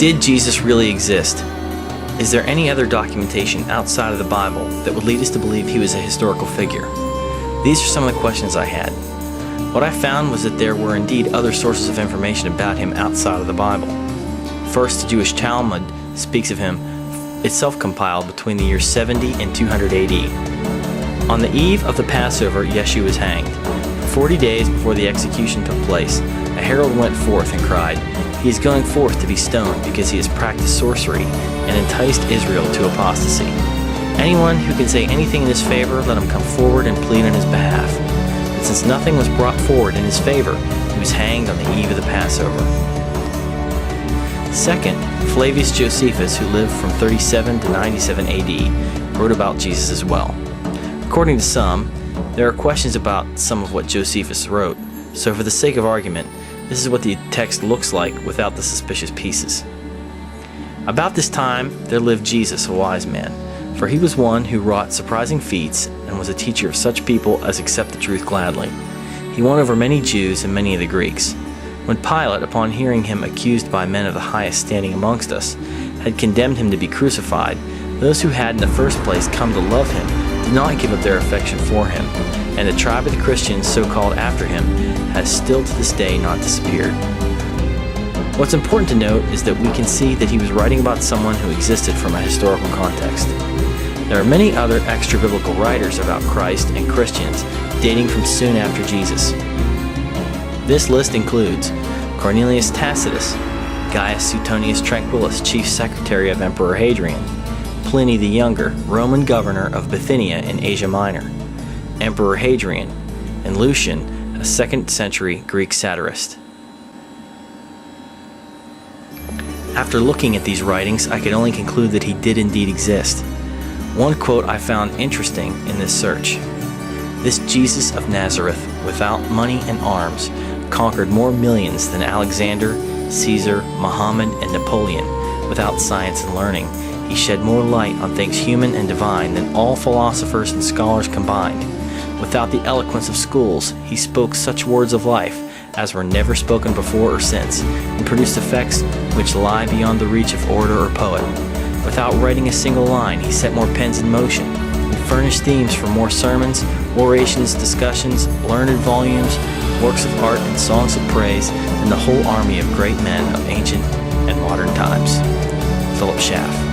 Did Jesus really exist? Is there any other documentation outside of the Bible that would lead us to believe he was a historical figure? These are some of the questions I had. What I found was that there were indeed other sources of information about him outside of the Bible. First, the Jewish Talmud speaks of him, itself compiled between the years 70 and 200 AD. On the eve of the Passover, Yeshua was hanged. 40 days before the execution took place, a herald went forth and cried, "He is going forth to be stoned because he has practiced sorcery and enticed Israel to apostasy. Anyone who can say anything in his favor, let him come forward and plead on his behalf." But since nothing was brought forward in his favor, he was hanged on the eve of the Passover. Second, Flavius Josephus, who lived from 37 to 97 AD, wrote about Jesus as well. According to some, there are questions about some of what Josephus wrote, so for the sake of argument, this is what the text looks like without the suspicious pieces. About this time, there lived Jesus, a wise man, for he was one who wrought surprising feats and was a teacher of such people as accept the truth gladly. He won over many Jews and many of the Greeks. When Pilate, upon hearing him accused by men of the highest standing amongst us, had condemned him to be crucified, those who had in the first place come to love him did not give up their affection for him, and the tribe of the Christians so called after him has still to this day not disappeared. What's important to note is that we can see that he was writing about someone who existed from a historical context. There are many other extra-biblical writers about Christ and Christians dating from soon after Jesus. This list includes Cornelius Tacitus, Gaius Suetonius Tranquillus, chief secretary of Emperor Hadrian, Pliny the Younger, Roman governor of Bithynia in Asia Minor, Emperor Hadrian, and Lucian, a 2nd century Greek satirist. After looking at these writings, I could only conclude that he did indeed exist. One quote I found interesting in this search: "This Jesus of Nazareth, without money and arms, conquered more millions than Alexander, Caesar, Muhammad, and Napoleon. Without science and learning, he shed more light on things human and divine than all philosophers and scholars combined. Without the eloquence of schools, he spoke such words of life as were never spoken before or since, and produced effects which lie beyond the reach of orator or poet. Without writing a single line, he set more pens in motion, and furnished themes for more sermons, orations, discussions, learned volumes, works of art, and songs of praise than the whole army of great men of ancient and modern times." Philip Schaff.